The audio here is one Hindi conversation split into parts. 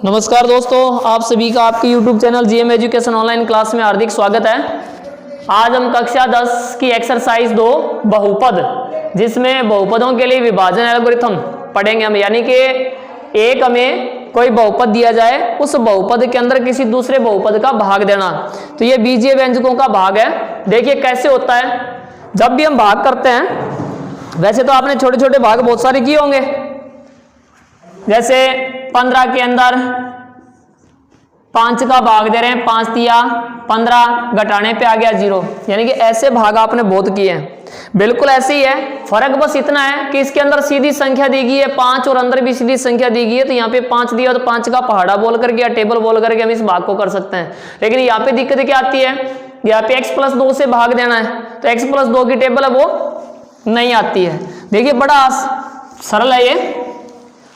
नमस्कार दोस्तों, आप सभी का आपके YouTube channel GM education online class में हार्दिक स्वागत है। आज हम कक्षा 10 की एक्सरसाइज 2 बहुपद, जिसमें बहुपदों के लिए विभाजन एल्गोरिथम पढ़ेंगे हम। यानी कि एक हमें कोई बहुपद दिया जाए, उस बहुपद के अंदर किसी दूसरे बहुपद का भाग देना। तो ये बीजीय व्यंजकों का भाग है। देखिए कैसे होता है। जब भी हम भाग करते हैं, वैसे तो आपने छोटे छोटे भाग बहुत सारे किए होंगे, जैसे 15 के अंदर 5 का भाग दे रहे हैं, 5 दिया 15, घटाने पे आ गया 0। यानी कि ऐसे भाग आपने बहुत किए हैं। बिल्कुल ऐसे ही है, फर्क बस इतना है कि इसके अंदर सीधी संख्या दी गई है 5 और अंदर भी सीधी संख्या दी गई है। तो यहाँ पे 5 दिया तो 5 का पहाड़ा बोल करके या टेबल बोल करके हम इस भाग को कर सकते हैं। लेकिन यहाँ पे दिक्कत क्या आती है, यहाँ पे x+2 से भाग देना है, तो x+2 की टेबल है वो नहीं आती है। देखिए बड़ा सरल है ये।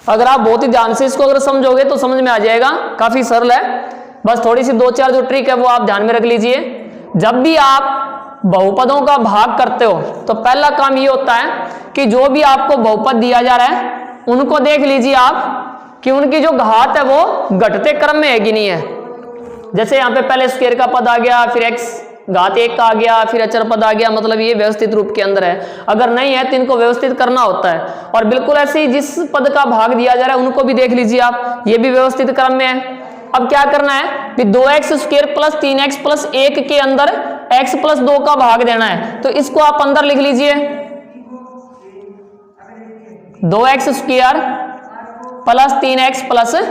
अगर आप बहुत ही ध्यान से इसको अगर समझोगे तो समझ में आ जाएगा, काफी सरल है। बस थोड़ी सी 2-4 जो ट्रिक है वो आप ध्यान में रख लीजिए। जब भी आप बहुपदों का भाग करते हो तो पहला काम ये होता है कि जो भी आपको बहुपद दिया जा रहा है उनको देख लीजिए आप कि उनकी जो घात है वो घटते क्रम में है कि नहीं है। जैसे यहाँ पे पहले स्क्वायर का पद आ गया, फिर x घात 1 का आ गया, फिर अचर पद आ गया, मतलब ये व्यवस्थित रूप के अंदर है। अगर नहीं है तो इनको व्यवस्थित करना होता है। और बिल्कुल ऐसे ही जिस पद का भाग दिया जा रहा है उनको भी देख लीजिए आप, ये भी व्यवस्थित क्रम में है। अब क्या करना है कि 2x² + 3x + 1 के अंदर x+2 का भाग देना है। तो इसको आप अंदर लिख लीजिए, 2x² + 3x +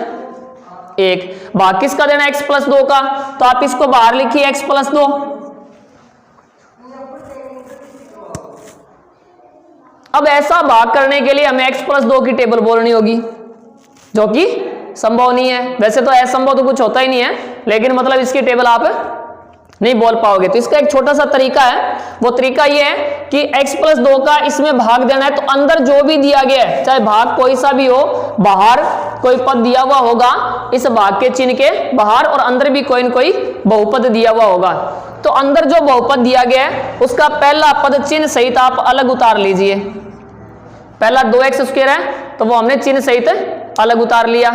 1 भाग किसका देना है, x+2 का। तो आप इसको बाहर लिखिए x+2। अब ऐसा भाग करने के लिए हमें x+2 की टेबल बोलनी होगी, जो कि संभव नहीं है। वैसे तो असंभव तो कुछ होता ही नहीं है, लेकिन मतलब इसकी टेबल आप नहीं बोल पाओगे। तो इसका एक छोटा सा तरीका है, वो तरीका ये है कि x+2 का इसमें भाग देना है। तो अंदर जो भी दिया गया है, चाहे भाग कोई सा भी हो, बाहर कोई पद दिया हुआ होगा इस भाग के चिन्ह के बाहर, और अंदर भी कोई न कोई बहुपद दिया हुआ होगा। तो अंदर जो बहुपद दिया गया है उसका पहला पद चिन्ह सहित आप अलग उतार लीजिए। पहला 2x² है तो वो हमने चिन्ह सहित अलग उतार लिया।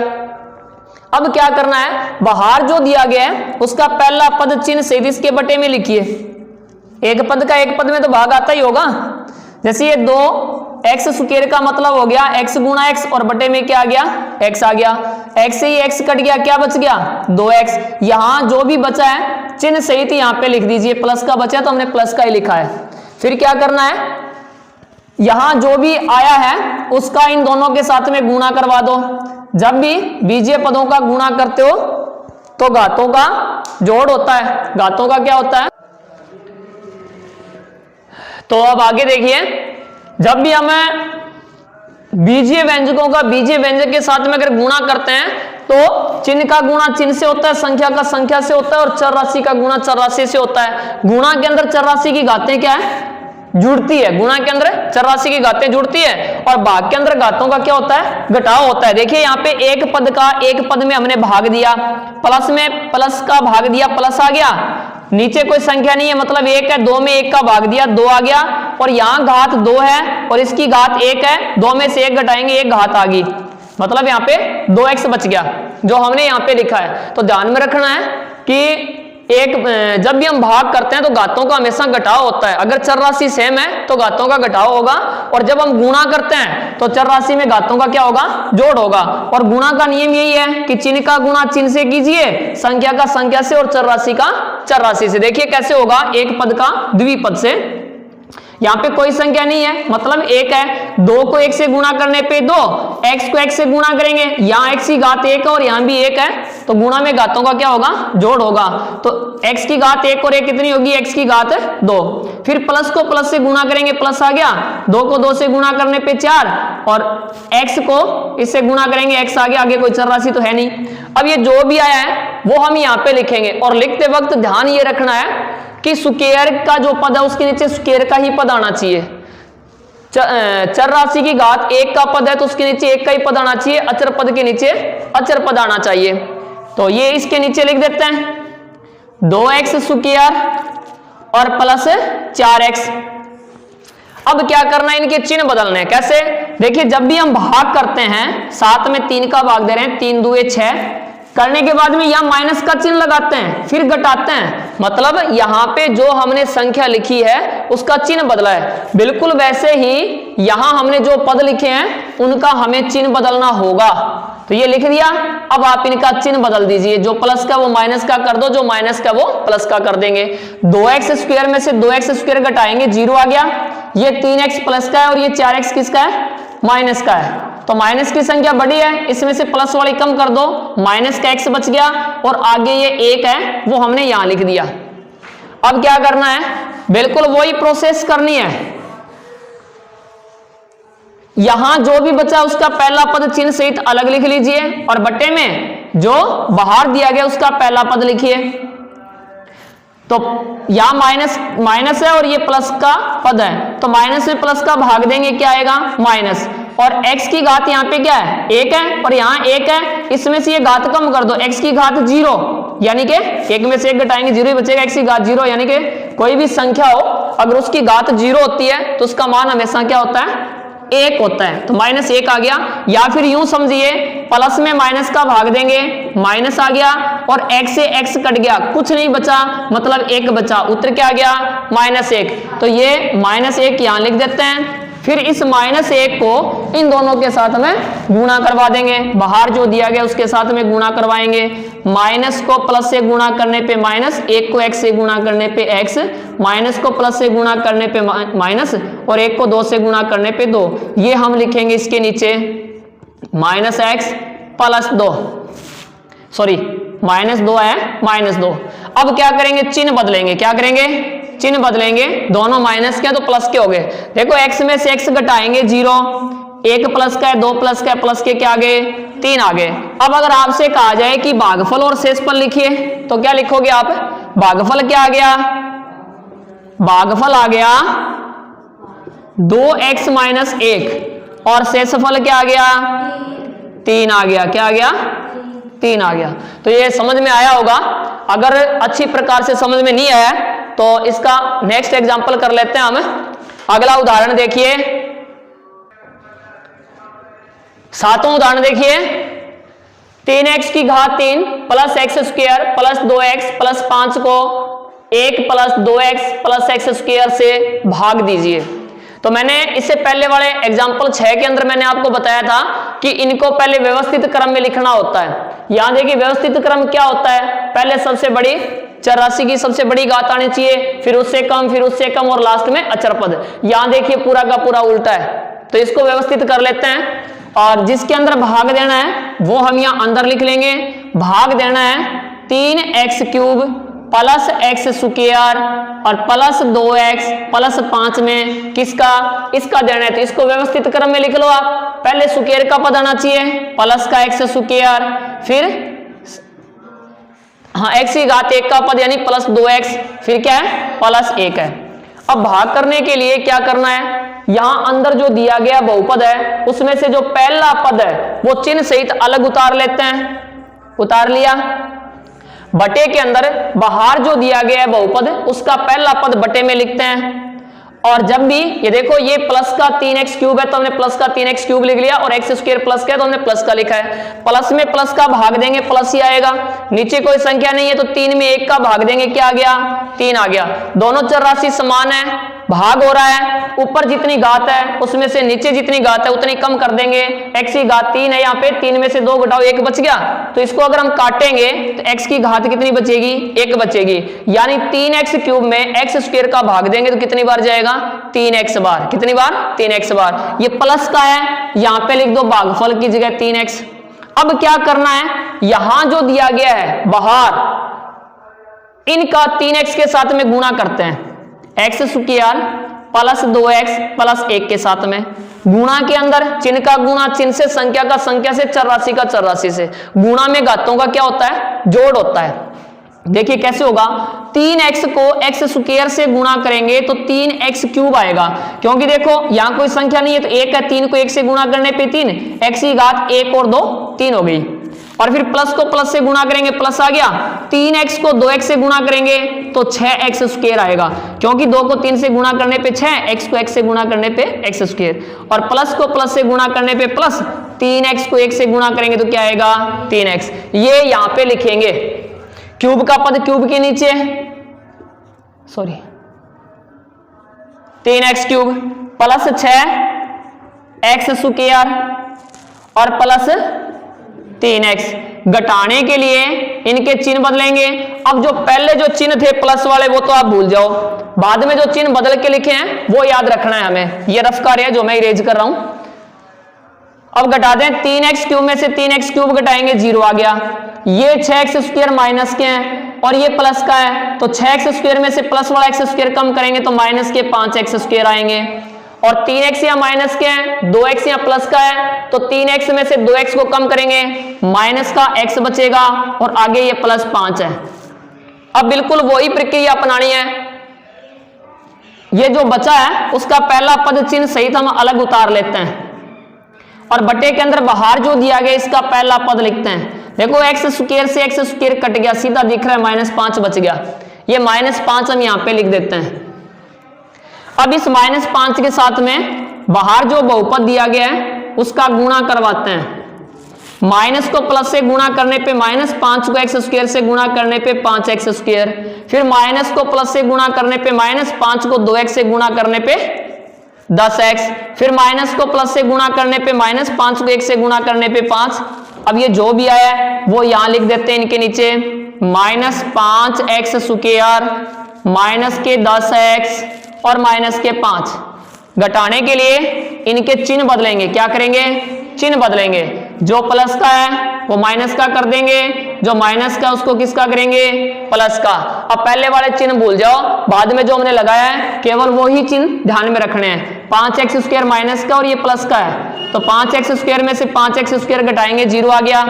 अब क्या करना है, बाहर जो दिया गया है उसका पहला पद चिन्ह सहित इसके बटे में लिखिए। एक पद का एक पद में तो भाग आता ही होगा। जैसे ये 2x² का मतलब हो गया x × x, और बटे में क्या आ गया, x आ गया। x से ही x कट गया, क्या बच गया, 2x। यहां जो भी बचा है चिन्ह सहित यहां पे लिख दीजिए। प्लस का बचा तो हमने प्लस का ही लिखा है। फिर क्या करना है, यहां जो भी आया है उसका इन दोनों के साथ में गुणा करवा दो। जब भी बीजीय पदों का गुणा करते हो तो घातों का जोड़ होता है। घातों का क्या होता है, तो अब आगे देखिए, जब भी हमें बीजीय व्यंजकों का बीजीय व्यंजक के साथ में अगर गुणा करते हैं तो चिन्ह का गुणा चिन्ह से होता है, संख्या का संख्या से होता है, और चर राशि का गुणा चर राशि से होता है। गुणा के अंदर चर राशि की घातें क्या है, जुड़ती है। गुणा के अंदर चर राशि की घातें जुड़ती है, और भाग के अंदर घातों का क्या होता है, घटाव होता है। देखिए यहाँ पे एक पद का एक पद में हमने भाग दिया, प्लस में प्लस का भाग दिया, प्लस आ गया। नीचे कोई संख्या नहीं है, मतलब 1 है, 2 में 1 का भाग दिया, 2 आ गया। और यहाँ घात 2 है और इसकी घात 1 है, 2 में से 1 घटाएंगे, 1 घात आ गई, मतलब यहाँ पे 2x बच गया, जो हमने यहाँ पे लिखा है। तो ध्यान में रखना है कि जब भी हम भाग करते हैं तो घातों का हमेशा घटाव होता है। अगर चर राशि सेम है तो घातों का घटाव होगा, और जब हम गुणा करते हैं तो चर राशि में घातों का क्या होगा, जोड़ होगा। और गुणा का नियम यही है कि चिन्ह का गुणा चिन्ह से कीजिए, संख्या का संख्या से, और चर राशि का चर राशि से। देखिए कैसे होगा, एक पद का द्विपद से। यहाँ पे कोई संख्या नहीं है, मतलब 1 है, 2 को 1 से गुणा करने पे 2, x को 1 से गुणा करेंगे, यहाँ x की घात 1 है और यहाँ भी 1 है, तो गुणा में घातों का क्या होगा, जोड़ होगा। तो x की घात 1 और 1 कितनी होगी, x की घात 2। फिर प्लस को प्लस से गुणा करेंगे, प्लस आ गया, 2 को 2 से गुणा करने पे 4, और x को इससे गुणा करेंगे, x आ गया, आगे कोई चर राशि तो है नहीं। अब ये जो भी आया है वो हम यहाँ पे लिखेंगे, और लिखते वक्त ध्यान ये रखना है कि स्क्वायर का जो पद है उसके नीचे स्क्वायर का ही पद आना चाहिए। चर राशि की घात 1 का पद है तो उसके नीचे 1 का ही पद आना चाहिए, अचर पद के नीचे अचर पद आना चाहिए। तो ये इसके नीचे लिख देते हैं 2x² और प्लस 4x। अब क्या करना है, इनके चिन्ह बदलने हैं। कैसे? देखिए जब भी हम भाग करते हैं, 7 में 3 का भाग दे रहे हैं, 3 दूए 6 करने के बाद में यहां माइनस का चिन्ह लगाते हैं, फिर घटाते हैं, मतलब यहां पे जो हमने संख्या लिखी है उसका चिन्ह बदला है। बिल्कुल वैसे ही यहां हमने जो पद लिखे हैं उनका हमें चिन्ह बदलना होगा। तो ये लिख दिया, अब आप इनका चिन्ह बदल दीजिए, जो प्लस का वो माइनस का कर दो, जो माइनस का वो प्लस का कर देंगे। 2x स्क्वायर में से 2x स्क्वायर घटाएंगे, 0 आ गया। ये 3x प्लस का है और ये 4x किसका है? माइनस का है। तो माइनस की संख्या बड़ी है, इसमें से प्लस वाली कम कर दो, माइनस का x बच गया और आगे ये 1 है वो हमने यहां लिख दिया। अब क्या करना है, बिल्कुल वही प्रोसेस करनी है। यहां जो भी बचा उसका पहला पद चिन्ह सहित अलग लिख लीजिए और बट्टे में जो बाहर दिया गया उसका पहला पद लिखिए। तो यहां माइनस है और ये प्लस का पद है, तो माइनस में प्लस का भाग देंगे, क्या आएगा? माइनस। और x की घात यहाँ पे क्या है? 1 है और यहाँ 1 है, इसमें से ये घात कम कर दो, x की घात 0, यानी कि 1 में से 1 घटाएंगे 0 ही बचेगा, x की घात 0, यानी कि कोई भी संख्या हो अगर उसकी घात 0 होती है तो उसका मान हमेशा क्या होता है? 1 होता है। तो -1 आ गया। या फिर यूं समझिए, प्लस में माइनस का भाग देंगे, माइनस आ गया और x से x कट गया, कुछ नहीं बचा, मतलब 1 बचा, उत्तर क्या आ गया? -1। तो ये -1 यहां लिख देते हैं। फिर इस -1 को इन दोनों के साथ में गुणा करवा देंगे, बाहर जो दिया गया उसके साथ में गुणा करवाएंगे। माइनस को प्लस से गुणा करने पे माइनस, 1 को x से गुणा करने पे x, माइनस को प्लस से गुणा करने पे माइनस और 1 को 2 से गुणा करने पे 2। ये हम लिखेंगे इसके नीचे -x + 2, सॉरी -2 है, -2। अब क्या करेंगे? चिन्ह बदलेंगे। क्या करेंगे? चिन्ह बदलेंगे। दोनों माइनस के तो प्लस के हो गए। देखो x में से x घटाएंगे 0, 1 प्लस का है, 2 प्लस का है, प्लस के क्या आ गए? 3 आ गए। अब अगर आपसे कहा जाए कि भागफल और शेषफल लिखिए तो क्या लिखोगे आप? भागफल क्या आ गया? भागफल आ गया 2x - 1 और शेषफल क्या आ गया? 3 आ गया। क्या आ गया? 3 आ गया। तो ये समझ में आया होगा। अगर अच्छी प्रकार से समझ में नहीं आया तो इसका नेक्स्ट एग्जांपल कर लेते हैं हम। अगला उदाहरण देखिए, 7वां उदाहरण देखिए। 3x की घात 3 + x² + 2x + 5 को 1 + 2x + x² से भाग दीजिए। तो मैंने इससे पहले वाले एग्जाम्पल 6 के अंदर मैंने आपको बताया था कि इनको पहले व्यवस्थित क्रम में लिखना होता है। यहां देखिए व्यवस्थित क्रम क्या होता है? पहले सबसे बड़ी चर राशि की सबसे बड़ी घात आनी चाहिए, फिर उससे कम और लास्ट में अचर पद। यहां देखिए पूरा का पूरा उल्टा है, तो इसको व्यवस्थित कर लेते हैं। और जिसके अंदर भाग देना है वो हम यहां अंदर लिख लेंगे। भाग देना है 3x³ + x² और + 2x + 5 में किसका? इसका देना है। तो इसको व्यवस्थित क्रम में लिख लो आप। पहले स्क्वायर का पद आना चाहिए, प्लस का x², फिर हाँ x की घात 1 का पद यानी +2x, फिर क्या है? +1 है। अब भाग करने के लिए क्या करना है? यहां अंदर जो दिया गया बहुपद है उसमें से जो पहला पद है वो चिन्ह सहित अलग उतार लेते हैं। उतार लिया। बटे के अंदर बाहर जो दिया गया है बहुपद उसका पहला पद बटे में लिखते हैं। और जब भी ये देखो ये प्लस का 3x³ है तो हमने प्लस का 3x³ लिख लिया और x² प्लस का है तो हमने प्लस का लिखा है। प्लस में प्लस का भाग देंगे प्लस ही आएगा। नीचे कोई संख्या नहीं है तो 3 में 1 का भाग देंगे, क्या आ गया? 3 आ गया। दोनों चर राशि समान है, भाग हो रहा है, ऊपर जितनी घात है उसमें से नीचे जितनी घात है उतनी कम कर देंगे। x की घात 3 है, यहाँ पे 3 में से 2 घटाओ 1 बच गया। तो इसको अगर हम काटेंगे तो x की घात कितनी बचेगी? 1 बचेगी। यानी 3x³ में x² का भाग देंगे तो कितनी बार जाएगा? 3x बार। कितनी बार? 3x बार। ये प्लस का है, यहाँ पे लिख दो भागफल की जगह 3x। अब क्या करना है? यहां जो दिया गया है बाहर इनका 3x के साथ में गुणा करते हैं। x² + 2x + 1 के साथ में गुणा के अंदर चिन्ह का गुणा चिन्ह से, संख्या का संख्या से, चर राशि का चर राशि से। गुणा में घातों का क्या होता है? जोड़ होता है। देखिए कैसे होगा? 3x को x² से गुणा करेंगे तो 3x³ आएगा, क्योंकि देखो यहां कोई संख्या नहीं है तो 1 है, 3 को 1 से गुणा करने पे 3, x की घात 1 और 2 3 हो गई। और फिर प्लस को प्लस से गुणा करेंगे, प्लस आ गया, 3x को 2x से गुणा करेंगे तो 6x स्क्वायर आएगा, क्योंकि 2 को 3 से गुणा करने पे 6, x को x से गुणा करने पे x स्क्वायर, और प्लस को प्लस से गुणा करने पे प्लस, 3x को 1 से गुणा करेंगे तो क्या आएगा 3x। ये यहां पे लिखेंगे, क्यूब का पद क्यूब के नीचे, sorry 3x cube plus 6x square और प्लस 3x। घटाने के लिए इनके चिन्ह बदलेंगे। अब जो पहले जो चिन्ह थे प्लस वाले वो तो आप भूल जाओ, बाद में जो चिन्ह बदल के लिखे हैं वो याद रखना है हमें। ये रफ कार्य है जो मैं इरेज कर रहा हूं। अब घटा दें, 3x क्यूब में से 3x क्यूब घटाएंगे 0 आ गया। ये 6x स्क्वायर माइनस के हैं और ये प्लस का है, तो 6x स्क्वायर में से प्लस वाला x स्क्वायर कम करेंगे तो माइनस के 5x स्क्वायर आएंगे। और 3x यहाँ माइनस के हैं, 2x यहाँ प्लस का है, तो 3x में से 2x को कम करेंगे, माइनस का x बचेगा और आगे ये प्लस 5 है। अब बिल्कुल वही प्रक्रिया अपनानी है। ये जो बचा है उसका पहला पद चिन्ह सहित हम अलग उतार लेते हैं और बटे के अंदर बाहर जो दिया गया इसका पहला पद लिखते हैं। देखो x स्क्वायर से x स्क्वायर कट गया, सीधा दिख रहा है -5 बच गया। ये -5 हम यहाँ पे लिख देते हैं। अब इस -5 के साथ में बाहर जो बहुपद दिया गया है उसका गुणा करवाते हैं। माइनस को प्लस से गुणा करने पे -5 को x स्क्वायर से गुणा करने पे 5x स्क्वायर, फिर माइनस को प्लस से गुणा करने पे -5 को 2x से गुणा करने पे 10x, फिर माइनस को प्लस से गुणा करने पे -5 को 1 से गुणा करने पे 5। अब ये जो भी आया है वो यहां लिख देते हैं इनके नीचे, -5x स्क्वायर माइनस के 10x और माइनस के 5। घटाने के लिए इनके चिन्ह बदलेंगे। क्या करेंगे? चिन्ह बदलेंगे। जो प्लस का है वो माइनस का कर देंगे, जो माइनस का उसको किसका करेंगे? प्लस का। अब पहले वाले चिन्ह भूल जाओ, बाद में जो हमने लगाया है केवल वो ही चिन्ह ध्यान में रखने हैं। 5x स्क्वायर माइनस का और ये प्लस का है, तो 5x स्क्वायर में से 5x स्क्वायर घटाएंगे 0 आ गया।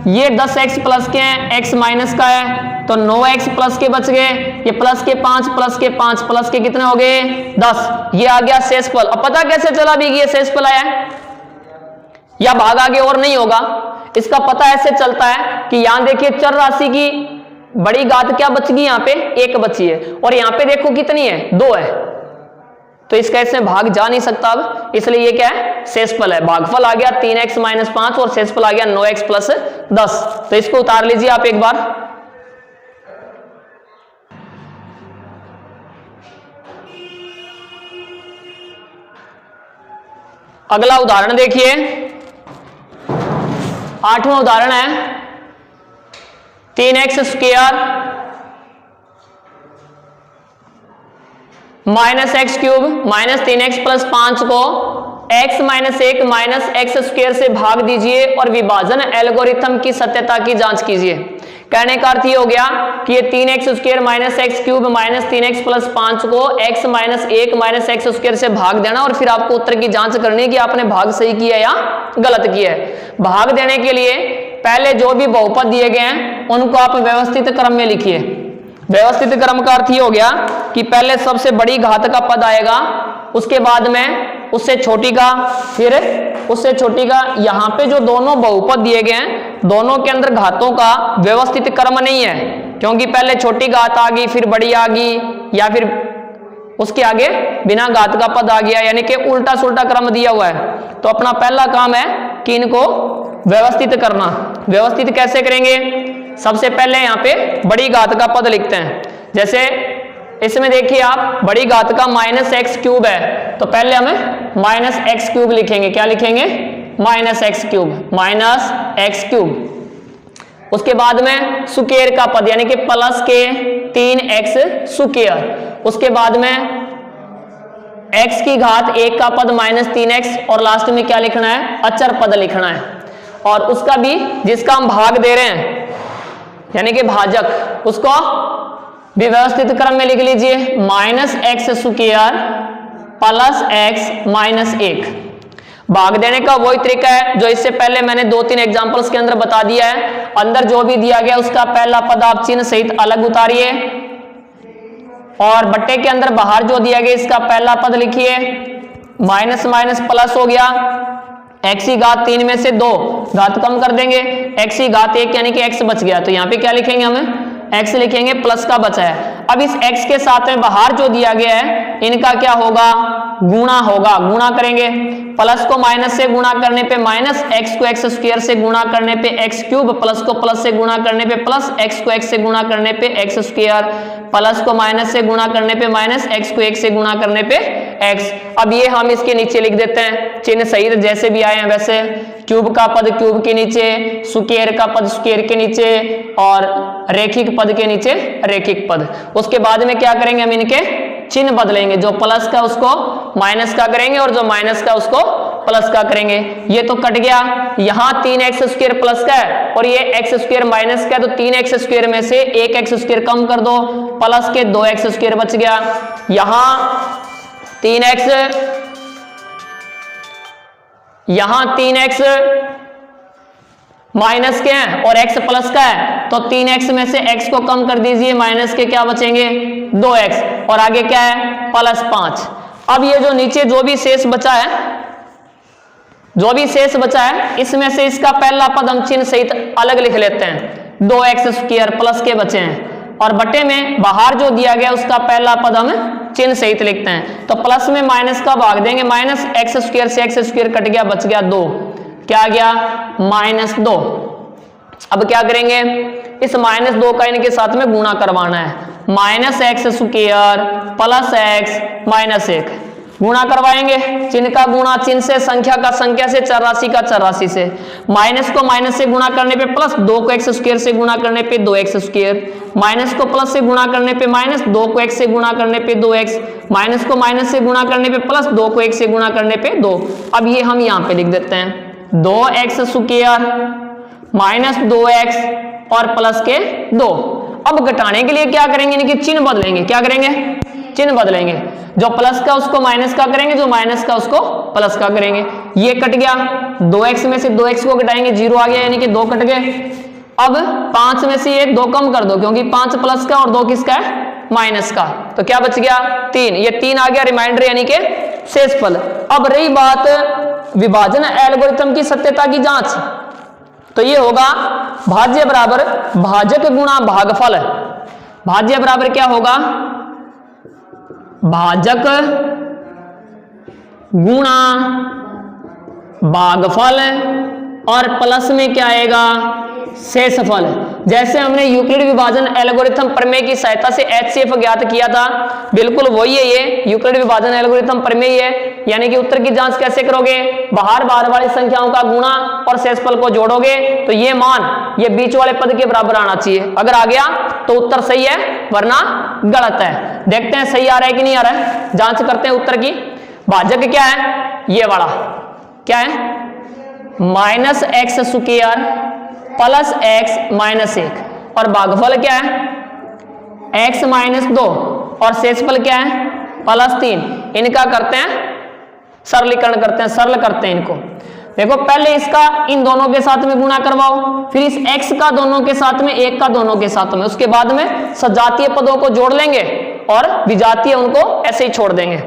ये 10x प्लस के हैं, x माइनस का है, तो 9x प्लस के बच गए। ये प्लस के 5 प्लस के 5 प्लस के कितने हो गए? 10। ये आ गया शेषफल। अब पता कैसे चला भी ये शेषफल आया है या भाग आगे और नहीं होगा? इसका पता ऐसे चलता है कि यहां देखिए चर राशि की बड़ी घात क्या बच गई, यहां पे 1 बची है और यहां पे देखो कितनी है? 2 है, तो इसका इसमें भाग जा नहीं सकता अब, इसलिए ये क्या है? शेषफल है। भागफल आ गया 3x - 5 और शेषफल आ गया 9x + 10। तो इसको उतार लीजिए आप एक बार। अगला उदाहरण देखिए, 8वां उदाहरण है 3x square -x cube -3x + 5 को x - 1 - x स्क्वायर से भाग दीजिए और विभाजन एल्गोरिथम की सत्यता की जांच कीजिए। कहने का अर्थ ये हो गया कि ये 3x square -x cube -3x + 5 को x - 1 - x स्क्वायर से भाग देना और फिर आपको उत्तर की जांच करनी है कि आपने भाग सही किया या गलत किया है। भाग देने के लिए पहले जो भी बहुपद दिए गए हैं उनको आप व्यवस्थित क्रम में लिखिए। व्यवस्थित क्रम का अर्थ ये हो गया कि पहले सबसे बड़ी घात का पद आएगा, उसके बाद में उससे छोटी का, फिर उससे छोटी का। यहां पे जो दोनों बहुपद दिए गए हैं दोनों के अंदर घातों का व्यवस्थित क्रम नहीं है, क्योंकि पहले छोटी घात आ गई फिर बड़ी आ गई या फिर उसके आगे बिना घात का पद आ गया, यानी कि उल्टा सुल्टा क्रम दिया हुआ है। तो अपना पहला काम है कि इनको व्यवस्थित करना। व्यवस्थित कैसे करेंगे? सबसे पहले यहाँ पे बड़ी घात का पद लिखते हैं। जैसे इसमें देखिए आप, बड़ी घात का -x क्यूब है, तो पहले हमें -x क्यूब लिखेंगे। क्या लिखेंगे? -x cube -x cube. उसके बाद में स्क्वायर का पद यानी कि प्लस के 3x स्क्वायर। उसके बाद में x की घात 1 का पद -3x और लास्ट में क्या लिखना है? अचर पद लिखना है। और उसका भी जिसका हम भाग दे रहे हैं यानी कि भाजक, उसको भी व्यवस्थित क्रम में लिख लीजिए। -x square + x - 1। भाग देने का वही तरीका है जो इससे पहले मैंने 2-3 एग्जांपल्स के अंदर बता दिया है। अंदर जो भी दिया गया उसका पहला पद आप चिन्ह सहित अलग उतारिए और बट्टे के अंदर बाहर जो दिया गया इसका पहला पद लिखिए। माइनस माइनस प्लस हो गया, x की घात 3 में से 2 घात कम कर देंगे, x की घात 1 यानी कि x बच गया, तो यहाँ पे क्या लिखेंगे हमें x लिखेंगे, प्लस का बचा है। अब इस x के साथ में बाहर जो दिया गया है इनका क्या होगा, गुणा होगा, गुणा करेंगे। प्लस को माइनस से गुणा करने पे माइनस, x को x स्क्वायर से गुणा करने पे x क्यूब, प्लस को प्लस से गुणा करने पे प्लस, x को x से गुणा करने पे x स्क्वायर, प्लस को माइनस से गुणा करने पे माइनस, x को 1 से गुणा करने पे x। अब ये हम इसके नीचे लिख देते हैं, चिन्ह सही जैसे भी आए हैं वैसे, क्यूब का पद क्यूब के नीचे, स्क्वायर का पद स्क्वायर के नीचे और रेखिक पद के नीचे रेखिक पद। उसके बाद में क्या करेंगे, हम इनके चिन्ह बदलेंगे, जो प्लस का उसको माइनस का करेंगे और जो माइनस का उसको प्लस का करेंगे। ये तो कट गया, यहाँ 3x स्क्वायर प्लस का है और ये x स्क्वायर माइनस का है, तो 3x स्क्वायर में से 1x स्क्वायर कम कर दो, प्लस के 2x स्क्वायर बच गया। यहाँ 3x, यहाँ 3x माइनस के हैं और x प्लस का है, तो 3x में से x को कम कर दीजिए, माइनस के क्या बचेंगे 2x और आगे क्या है प्लस 5। अब ये जो नीचे जो भी शेष बचा है, जो भी शेष बचा है इसमें से इसका पहला पद हम चिन्ह सहित अलग लिख लेते हैं, 2x स्क्वायर प्लस के बचे हैं और बटे में बाहर जो दिया गया उसका पहला पद हम चिन्ह सहित लिखते हैं। तो प्लस में माइनस का भाग देंगे, माइनस x स्क्वायर से x स्क्वायर कट गया, बच गया 2, क्या आ गया -2। अब क्या करेंगे, इस -2 का इनके साथ में गुणा करवाना है, -x स्क्वायर प्लस x -1 गुणा करवाएंगे, चिन्ह का गुणा चिन्ह से, संख्या का संख्या से, चर राशि का चर राशि से। माइनस को माइनस से गुणा करने पे प्लस, 2 को x स्क्वायर से गुणा करने पे 2x स्क्वायर, माइनस को प्लस से गुणा करने पे माइनस, 2 को x से गुणा करने पे 2x, माइनस को माइनस से गुणा करने पे प्लस, 2 को 1 से गुणा करने पे 2। अब ये हम यहाँ पे लिख देते हैं, 2x स्क्वायर माइनस 2x और प्लस के 2। अब घटाने के लिए क्या करेंगे, इनके चिन्ह बदलेंगे, क्या करेंगे चिन्ह बदलेंगे, जो प्लस का उसको माइनस का करेंगे, जो माइनस का उसको प्लस का करेंगे। ये कट गया, 2x में से 2x को घटाएंगे, 0 आ गया यानी कि 2 कट गए। अब 5 में से ये 2 कम कर दो, क्योंकि 5 प्लस का और 2 किसका है माइनस का, तो क्या बच गया 3, ये 3 आ गया रिमाइंडर यानी कि शेषफल। अब रही बात विभाजन एल्गोरिथम की सत्यता की जांच, तो ये होगा भाज्य बराबर भाजक गुणा भागफल। भाज्य बराबर क्या होगा, भाजक गुणा भागफल और प्लस में क्या आएगा शेषफल। जैसे हमने यूक्लिड विभाजन एल्गोरिथम प्रमेय की सहायता से HCF ज्ञात किया था, बिल्कुल वही है ये यूक्लिड विभाजन एल्गोरिथम प्रमेय है। यानी कि उत्तर की जांच कैसे करोगे, बाहर बाहर वाली संख्याओं का गुणा और शेषफल को जोड़ोगे तो ये मान ये बीच वाले पद के बराबर आना चाहिए, अगर आ गया तो उत्तर सही है वरना गलत है। देखते हैं सही आ रहा है कि नहीं आ रहा है, जांच करते हैं उत्तर की। भाजक क्या है, ये वाला क्या है -x स्क्वायर प्लस x -1 और भागफल क्या है x -2 और शेषफल क्या है +3। इनका करते हैं सरलीकरण, करते हैं सरल करते हैं इनको। देखो पहले इसका इन दोनों के साथ में गुणा करवाओ, फिर इस x का दोनों के साथ में, 1 का दोनों के साथ में, उसके बाद में सजातीय पदों को जोड़ लेंगे और विजातीय उनको ऐसे ही छोड़ देंगे।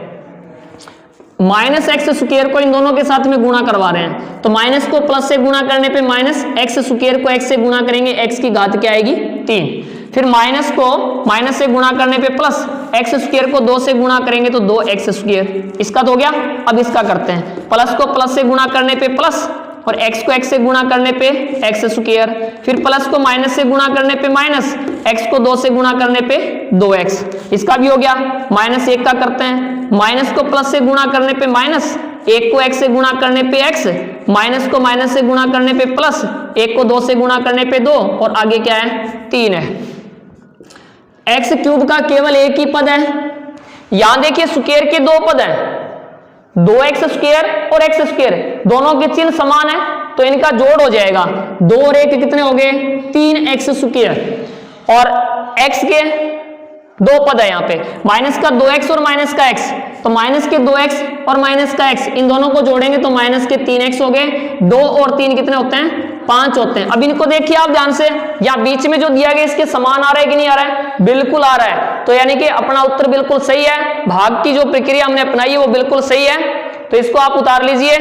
-x स्क्वायर को इन दोनों के साथ में गुणा करवा रहे हैं, तो माइनस को प्लस से गुणा करने पे -x स्क्वायर को x से गुणा करेंगे, x की घात क्या आएगी 3। फिर माइनस को माइनस से गुणा करने पे प्लस, x स्क्वायर को 2 से गुणा करेंगे तो 2x स्क्वायर, इसका तो हो गया। अब इसका करते हैं, प्लस को प्लस से गुणा करने पे प्लस और x को x से गुणा करने पे x स्क्वायर, फिर प्लस को माइनस से गुणा करने पे माइनस, x को 2 से गुणा करने पे 2x, इसका भी हो गया। -1 का करते हैं, माइनस को प्लस से गुणा करने पे माइनस, 1 को x से गुणा करने पे x, माइनस को माइनस से गुणा करने पे प्लस, 1 को 2 से गुणा करने पे 2 और आगे क्या है 3 है। x क्यूब का केवल एक ही पद है, यहां देखिए स्क्वायर के 2 पद हैं, 2x स्क्वायर और x स्क्वायर, दोनों के चिन्ह समान है तो इनका जोड़ हो जाएगा, 2 और 1 कितने हो गए 3x स्क्वायर और x के 2 पद है यहाँ पे, माइनस का 2x और माइनस का x, तो माइनस के 2x और माइनस का x इन दोनों को जोड़ेंगे तो माइनस के 3x हो गए, 2 और 3 कितने होते हैं 5 होते हैं। अब इनको देखिए आप ध्यान से, यहाँ बीच में जो दिया गया इसके समान आ रहा है कि नहीं आ रहा है, बिल्कुल आ रहा है, तो यानी कि अपना उत्तर बिल्कुल सही है, भाग की जो प्रक्रिया हमने अपनाई है वो बिल्कुल सही है। तो इसको आप उतार लीजिए,